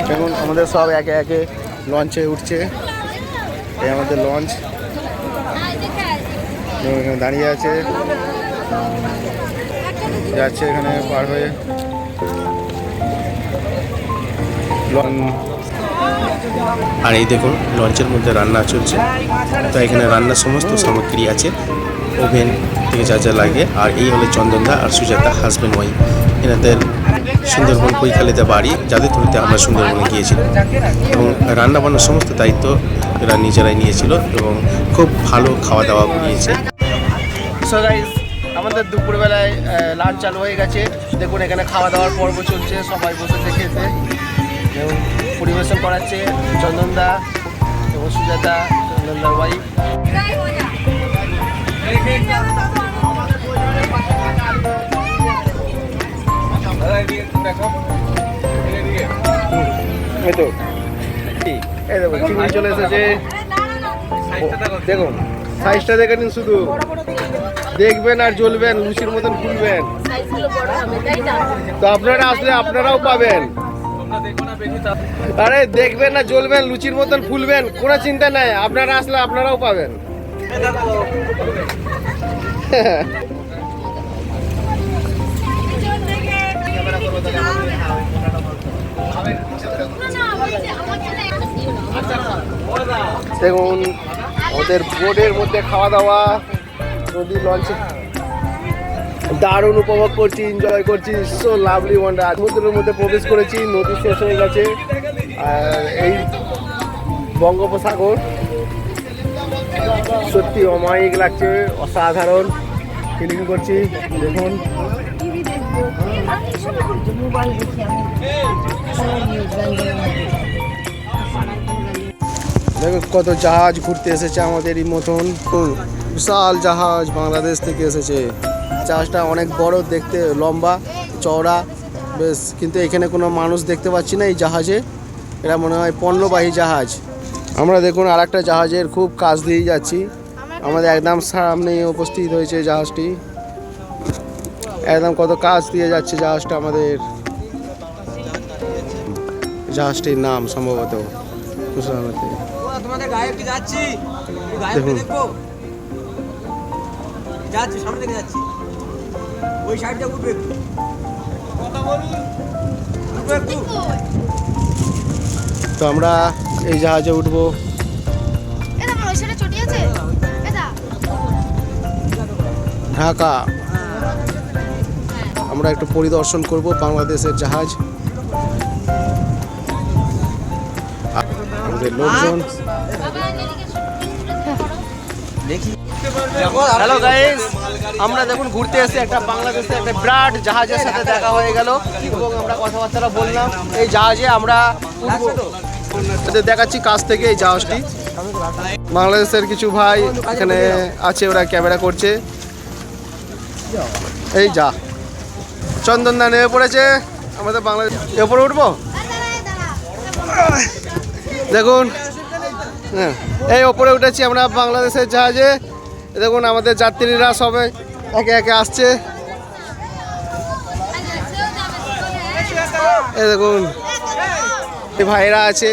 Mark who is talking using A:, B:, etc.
A: দেখুন আমাদের সব একে একে লঞ্চে উঠছে। এই আমাদের লঞ্চ এখানে দাঁড়িয়ে আছে, যাচ্ছে এখানে পার হয়ে। আর এই দেখুন লঞ্চের মধ্যে রান্না চলছে। তো এখানে রান্নার সমস্ত সামগ্রী আছে, ওভেন থেকে যা যা লাগে। আর এই হলো চন্দনদা আর সুজাতা, হাজব্যান্ড ওয়াইফ। এনাদের সুন্দরবন কৈখালিতে বাড়ি, যাদের থ্রুতে আমরা সুন্দরবনে গিয়েছিলাম, এবং রান্নাবান্নার সমস্ত দায়িত্ব এরা নিজেরাই নিয়েছিল এবং খুব ভালো খাওয়া দাওয়া করিয়েছে। সো গাইস, আমাদের দুপুরবেলায় লাঞ্চ চালু হয়ে গেছে। দেখুন এখানে খাওয়া দাওয়ার পর্ব চলছে, সবাই বসেছে খেতে এবং পরিবেশন করাচ্ছে চন্দনদা এবং সুজাতা, চন্দনদার ওয়াইফ। এই দেখুন চিংড়ি চলে এসেছে। দেখুন সাইজটা দেখে নিন, শুধু দেখবেন আর জ্বলবেন, লুচির মতন ফুলবেন। তো আপনারা আসলে আপনারাও পাবেন। আরে দেখবেন না জ্বলবেন, লুচির মতন ফুলবেন, কোনো চিন্তা নাই, আপনারা আসলে আপনারাও পাবেন। দেখুন ওদের বোটের মধ্যে খাওয়া দাওয়া, নদী লঞ্চে দারুণ উপভোগ করছি, এনজয় করছি। So lovely wonder. সমুদ্রের মধ্যে প্রবেশ করেছি, নদী শেষ হয়ে গেছে আর এই বঙ্গোপসাগর সত্যি অমায়িক লাগছে, অসাধারণ ফিলিং করছি। দেখুন দেখুন কত জাহাজ ঘুরতে এসেছে আমাদের এই মতন, বিশাল জাহাজ বাংলাদেশ থেকে এসেছে। জাহাজটা অনেক বড়, দেখতে লম্বা চওড়া বেশ, কিন্তু এখানে কোনো মানুষ দেখতে পাচ্ছি না এই জাহাজে। এটা মনে হয় পণ্যবাহী জাহাজ। আমরা দেখুন আর একটা জাহাজের খুব কাছ দিয়ে যাচ্ছি, আমাদের একদম সামনে উপস্থিত হয়েছে জাহাজটি। একদম কত কাছ দিয়ে যাচ্ছে জাহাজটা আমাদের। জাহাজটির নাম সম্ভবত দেখুন তো আমরা এই জাহাজে উঠবো। ঢাকা আমরা একটু পরিদর্শন করব বাংলাদেশের জাহাজ। আমাদের লোকজন হ্যালো গাইস, আমরা দেখুন ঘুরতে এসে একটা বাংলাদেশে একটা বিরাট জাহাজের সাথে দেখা হয়ে গেল এবং আমরা কথাবার্তা বললাম। এই জাহাজে আমরা উঠবো, দেখাচ্ছি কাছ থেকে এই জাহাজটি। বাংলাদেশের কিছু ভাই এখানে আছে, ওরা ক্যামেরা করছে। এই যা চন্দনদা নেমে পড়েছে আমাদের বাংলাদেশ। এরপরে উঠবো দেখুন, হ্যাঁ এই ওপরে উঠেছি আমরা বাংলাদেশের জাহাজে। দেখুন আমাদের যাত্রীরা সবাই একে একে আসছে। এই দেখুন এই ভাইরা আছে।